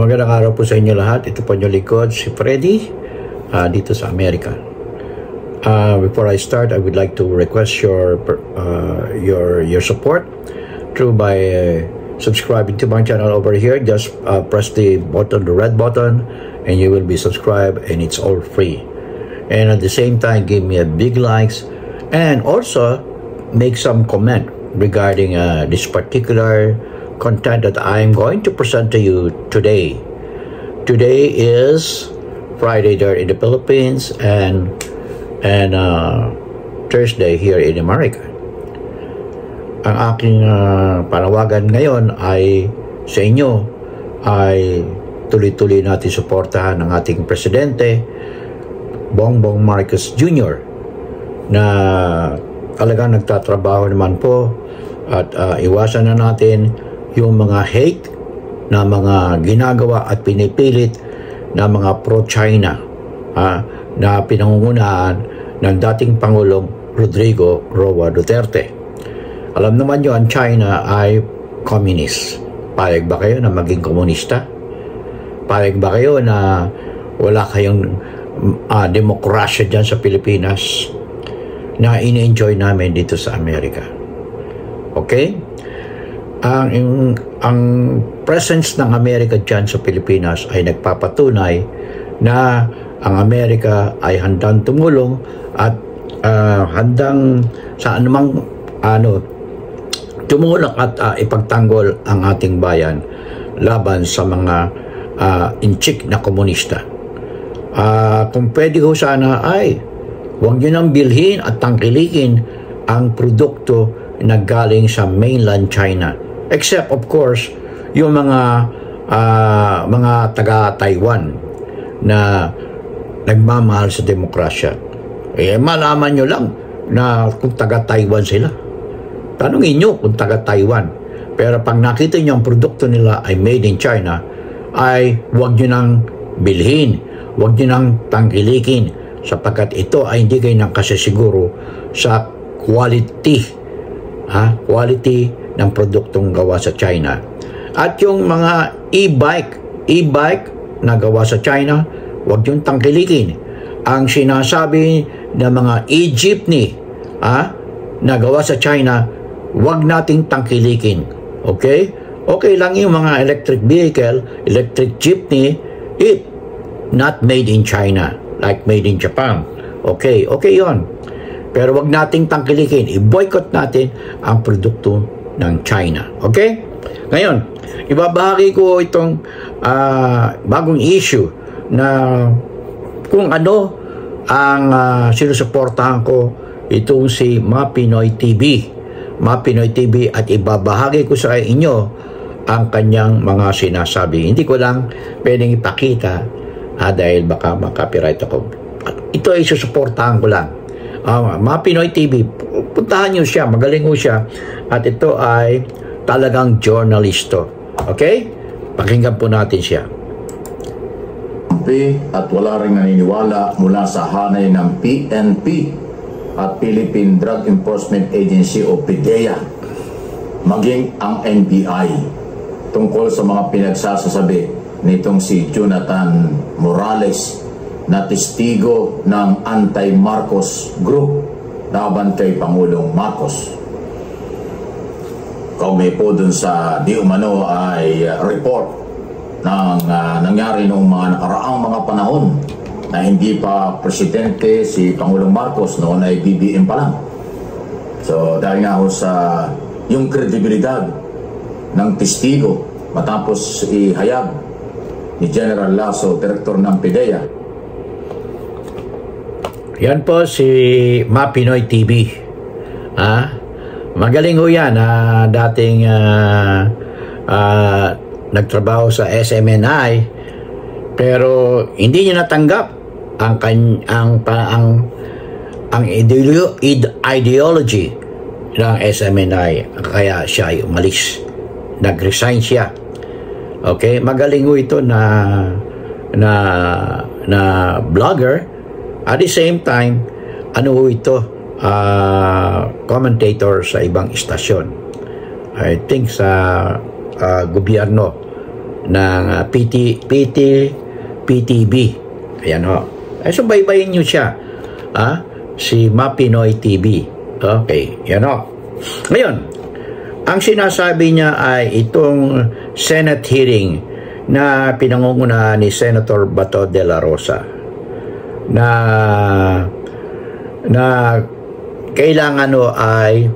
Magandang araw po sa inyo lahat. Ito po yung likod, si Freddy, dito sa Amerika. Before I start, I would like to request your support through by subscribing to my channel over here. Just press the button, the red button, and you will be subscribed, and it's all free. And at the same time, give me a big likes, and also make some comment regarding this particular content that I'm going to present to you today. Today is Friday there in the Philippines and Thursday here in America. Ang aking panawagan ngayon ay sa inyo ay tuloy-tuloy natin suportahan ng ating presidente Bongbong Marcos Jr. na talagang nagtatrabaho naman po at iwasan na natin yung mga hate na mga ginagawa at pinipilit na mga pro-China na pinangungunahan ng dating Pangulong Rodrigo Roa Duterte. Alam naman nyo, ang China ay communist. Payag ba kayo na maging komunista? Payag ba kayo na wala kayong demokrasya dyan sa Pilipinas na ini-enjoy namin dito sa Amerika? Okay? Ang presence ng Amerika dyan sa Pilipinas ay nagpapatunay na ang Amerika ay handang tumulong at handang sa anumang tumulong at ipagtanggol ang ating bayan laban sa mga inchik na komunista. Kung pwede ho sana ay huwag nyo nang bilhin at tangkilikin ang produkto na galing sa mainland China. Except of course yung mga taga-Taiwan na nagmamahal sa demokrasya. Malaman nyo lang na kung taga-Taiwan sila. Tanungin nyo kung taga-Taiwan. Pero pag nakita nyo ang produkto nila ay made in China, ay huwag nyo nang bilhin, huwag nyo nang tangkilikin sapagkat ito ay hindi kayo nang kasisiguro sa quality ng produktong gawa sa China. At yung mga e-bike na gawa sa China, huwag yung tangkilikin. Ang sinasabi ng mga e-jeepney na gawa sa China, huwag nating tangkilikin. Okay? Okay lang yung mga electric vehicle, electric jeepney, not made in China, like made in Japan. Okay yon. Pero wag nating tangkilikin, i-boycott natin ang produkto ng China. Okay? Ngayon, ibabahagi ko itong bagong issue na kung ano ang sinusuportahan ko, itong si Mapinoy TV. Mapinoy TV, at ibabahagi ko sa inyo ang kanyang mga sinasabi. Hindi ko lang pwedeng ipakita dahil baka makapiright ako. Ito ay susuportahan ko lang. Mapinoy TV, puntahan nyo siya, magaling ho siya, at ito ay talagang journalisto. Okay? Pakinggan po natin siya. At wala rin naniniwala mula sa hanay ng PNP at Philippine Drug Enforcement Agency o PDEA, maging ang NBI, tungkol sa mga pinagsasasabi nitong si Jonathan Morales na testigo ng anti-Marcos group laban kay Pangulong Marcos. Kaugnay po dun sa di umano ay report ng nangyari noong mga nakaraang mga panahon na hindi pa presidente si Pangulong Marcos, noon ay BBM pa lang. So dahil nga ho sa yung kredibilidad ng testigo matapos ihayag ni General Lasso, Director ng PDEA. Yan po si Mapinoy TV. Magaling ho yan. Dating nagtrabaho sa SMNI, pero hindi niya natanggap ang ideology ng SMNI, kaya siya ay umalis. Nag-resign siya. Okay, magaling ho ito na vlogger. At the same time, ito, commentator sa ibang istasyon. I think sa gobyerno ng PTB. Ayan ho. So baybayin nyo siya. Si Mapinoy TV. Okay, yan ho. Ngayon, ang sinasabi niya ay itong Senate hearing na pinangungunahan ni Senator Bato de la Rosa na kailangan ay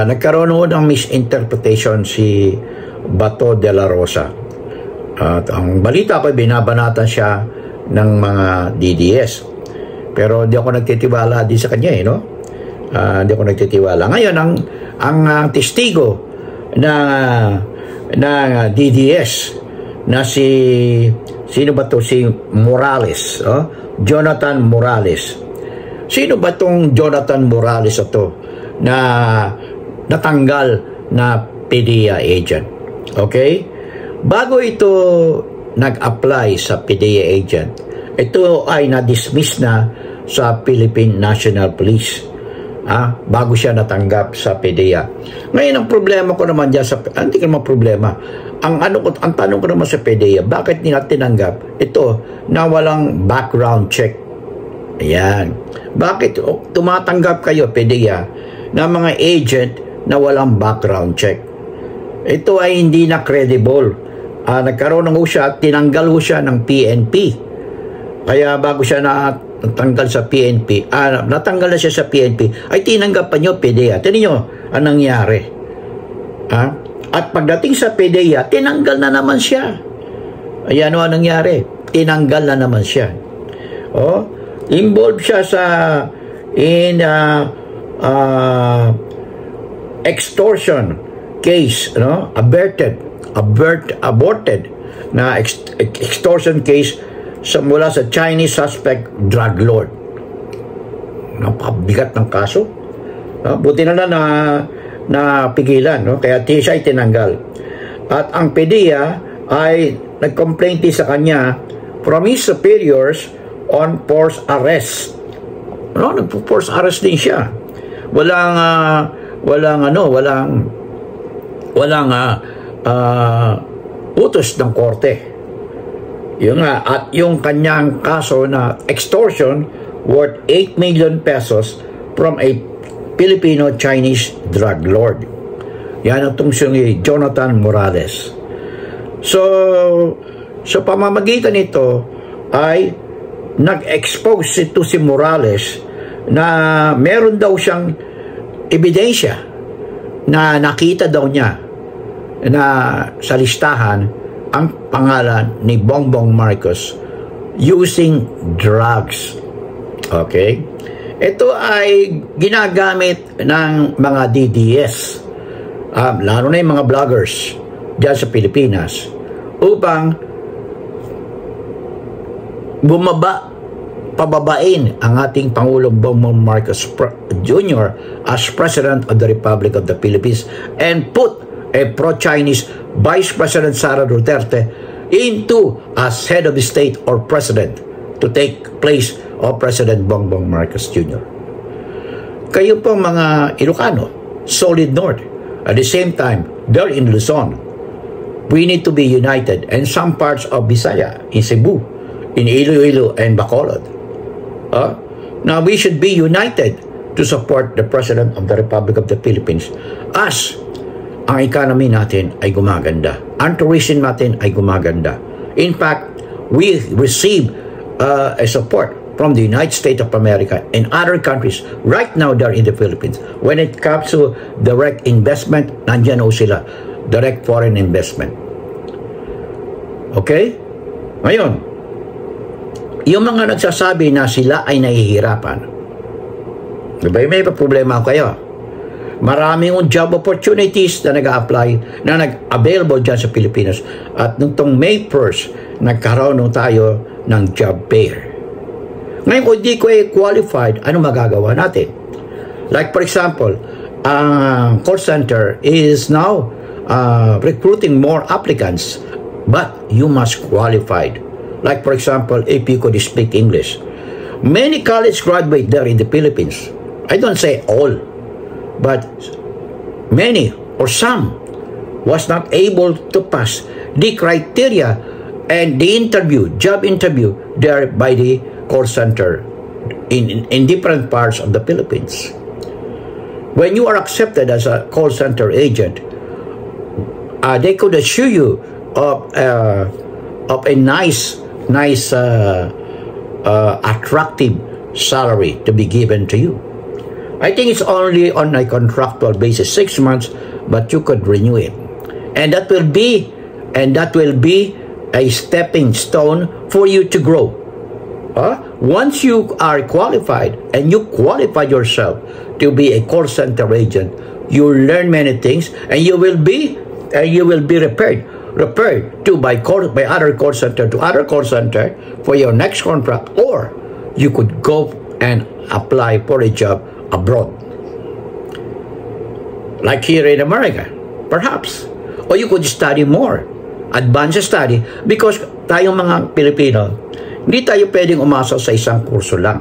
nagkaroon ng misinterpretation si Bato de la Rosa. At ang balita ko, binabanatan siya ng mga DDS. Pero hindi ako nagtitiwala din sa kanya, no? Hindi ako nagtitiwala. Ngayon, ang testigo na DDS na sino ba to? Si Morales, Jonathan Morales. Sino ba tong Jonathan Morales ito na natanggal na PDEA agent? Okay? Bago ito nag-apply sa PDEA agent, ito ay na-dismiss na sa Philippine National Police. Bago siya natanggap sa PDEA. Ngayon, ang problema ko naman dyan hindi ko naman problema. Ang tanong ko naman sa PDEA, bakit nila tinanggap ito na walang background check? Ayan. Bakit tumatanggap kayo, PDEA, na mga agent na walang background check? Ito ay hindi na credible. Nagkaroon ng siya, tinanggal siya ng PNP. Kaya bago siya natanggal sa PNP, natanggal na siya sa PNP, ay tinanggap pa nyo PDEA. Tignan nyo ang nangyari. At pagdating sa PDEA, tinanggal na naman siya. Ayan ang nangyari. Tinanggal na naman siya. Involved siya in extortion case, aborted na extortion case mula sa Chinese suspect drug lord. Napabigat ng kaso. Buti na pigilan, kaya siya ay tinanggal. At ang PDEA ay nag-complain sa kanya from his superiors on forced arrest. Nag-forced arrest din siya. Walang utos ng korte. At yung kanyang kaso na extortion worth 8 million pesos from a Filipino-Chinese drug lord. Yan ang tungsi ni Jonathan Morales. So pamamagitan nito ay nag-expose ito si Morales na meron daw siyang ebidensya na nakita daw niya na sa listahan ang pangalan ni Bongbong Marcos using drugs. Okay? Ito ay ginagamit ng mga DDS, lalo na yung mga vloggers dyan sa Pilipinas, upang pababain ang ating Pangulong Bongbong Marcos Jr. as President of the Republic of the Philippines and put a pro-Chinese Vice President Sara Duterte into as head of the state or president to take place of President Bongbong Marcos Jr. Kayo po mga Ilocano, solid North. At the same time, they're in Luzon. We need to be united. And some parts of Visaya, in Cebu, in Iloilo and Bacolod. Now, we should be united to support the President of the Republic of the Philippines as ang economy natin ay gumaganda. Ang tourism natin ay gumaganda. In fact, we receive a support from the United States of America and other countries. Right now, they're in the Philippines. When it comes to direct investment, nandyan o sila. Direct foreign investment. Okay? Ngayon, yung mga nagsasabi na sila ay nahihirapan, diba, may problema kayo. Maraming job opportunities na nag-a-apply, na nag-available dyan sa Pilipinas. At nung May 1st, nagkaroon tayo ng job fair. Ngayon, kung di ko qualified, ano magagawa natin? Like for example, ang call center is now recruiting more applicants, but you must qualified. Like for example, if you could speak English. Many college graduates there in the Philippines, I don't say all, but many or some was not able to pass the criteria and the job interview there by the call center in different parts of the Philippines. When you are accepted as a call center agent, they could assure you of a nice, attractive salary to be given to you. I think it's only on a contractual basis, 6 months, but you could renew it, and that will be a stepping stone for you to grow. Once you are qualified and you qualify yourself to be a call center agent, you learn many things, and you will be referred to by other call center for your next contract, or you could go and apply for a job abroad, like here in America, perhaps. Or you could study more, advanced study, because tayong mga Pilipino, hindi tayo pwedeng umasa sa isang kurso lang.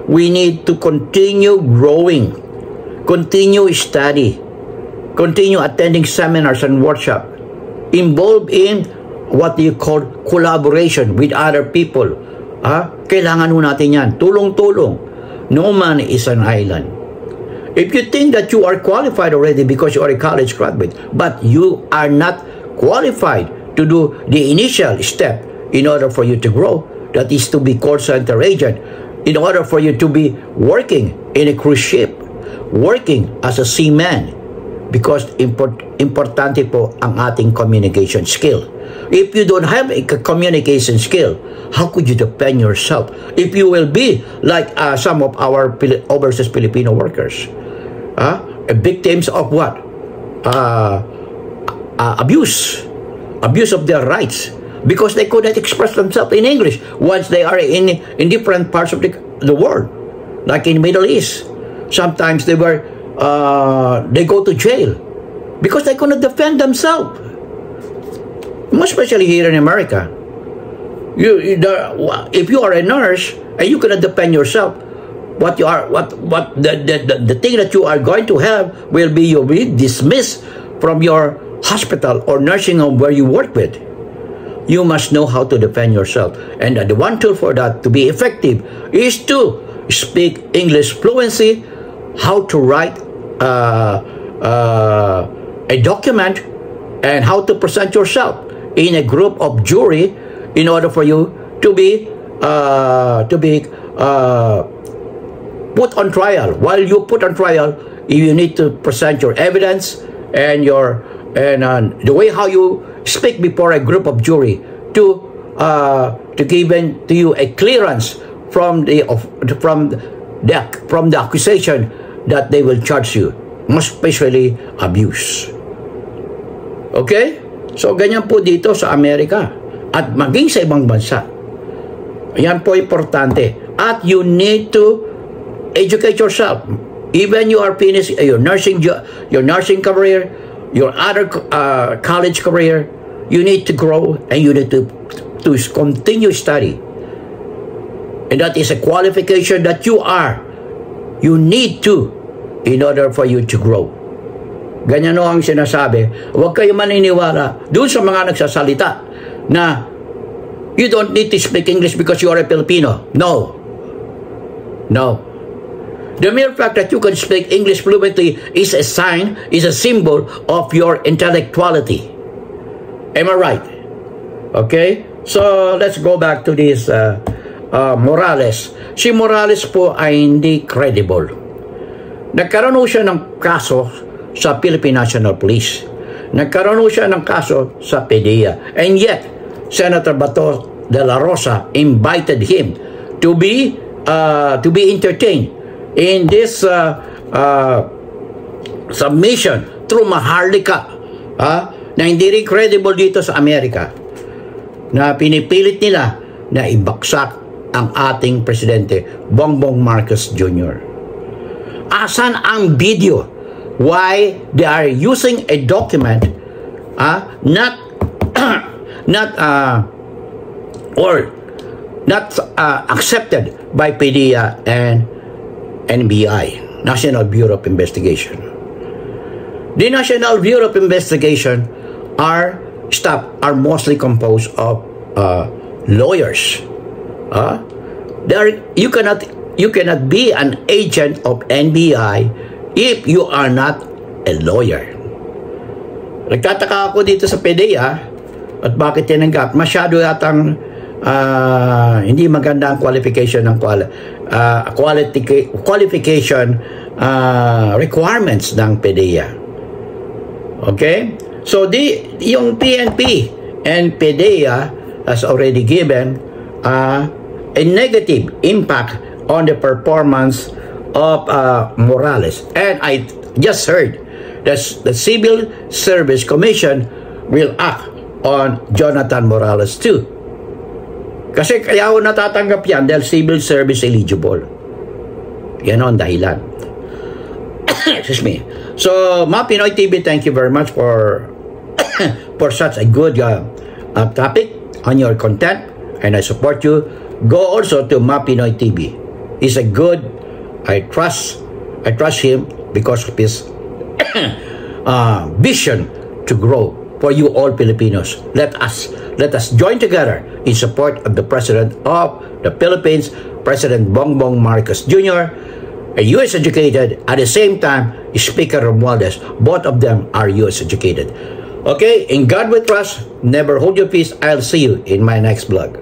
We need to continue growing, continue study, continue attending seminars and workshops, involved in what you call collaboration with other people. Kailangan mo natin yan, tulong-tulong. No man is an island. If you think that you are qualified already because you are a college graduate, but you are not qualified to do the initial step in order for you to grow, that is to be call center agent, in order for you to be working in a cruise ship, working as a seaman, because importante po ang ating communication skill. If you don't have a communication skill, how could you defend yourself if you will be like some of our overseas Filipino workers? Victims of what? Abuse of their rights, because they could not express themselves in English once they are in different parts of the world, like in Middle East. Sometimes they go to jail because they could not defend themselves. Most especially here in America, if you are a nurse and you cannot defend yourself, the thing that you are going to have will be you'll be dismissed from your hospital or nursing home where you work with. You must know how to defend yourself, and the one tool for that to be effective is to speak English fluency, how to write a document, and how to present yourself in a group of jury in order for you to be put on trial. While you put on trial, you need to present your evidence and the way how you speak before a group of jury to give to you a clearance from the accusation that they will charge you, most especially abuse. Okay? So, ganyan po dito sa Amerika at maging sa ibang bansa. Yan po importante. At you need to educate yourself. Even you are finished your nursing career, your other college career, you need to grow and you need to continue study. And that is a qualification that you need to in order for you to grow. Ganyan o ang sinasabi. Huwag kayo maniniwala doon sa mga nagsasalita na you don't need to speak English because you are a Filipino. No. The mere fact that you can speak English fluently is a sign, is a symbol of your intellectuality. Am I right? Okay? So, let's go back to this Morales. Si Morales po ay hindi credible. Nagkaroon siya ng kaso sa Philippine National Police. Nagkaroon siya ng kaso sa PDEA. And yet, Senator Bato de la Rosa invited him to be entertained in this submission through Maharlika, na hindi rin credible dito sa Amerika, na pinipilit nila na ibaksak ang ating presidente, Bongbong Marcos Jr. Asan ang video? Why they are using a document not accepted by PDEA and NBI, National Bureau of Investigation. The National Bureau of Investigation are mostly composed of lawyers. You cannot be an agent of NBI if you are not a lawyer. Nagtataka ako dito sa PDEA at bakit tinanggap. Masyado yatang hindi maganda ang qualification ng qualification requirements ng PDEA. Okay? So yung PNP and PDEA has already given a negative impact on the performance of Morales. And I just heard that the Civil Service Commission will act on Jonathan Morales too. Kasi kaya ako natatanggap yan dahil civil service eligible. Yan ang dahilan. Excuse me. So, Pinoy TV, thank you very much for such a good topic on your content, and I support you. Go also to Pinoy TV. He's a good, I trust him because of his vision to grow for you all Filipinos. Let us join together in support of the President of the Philippines, President Bongbong Marcos Jr., a U.S. educated, at the same time, Speaker Romualdez. Both of them are U.S. educated. Okay, in God we trust, never hold your peace. I'll see you in my next vlog.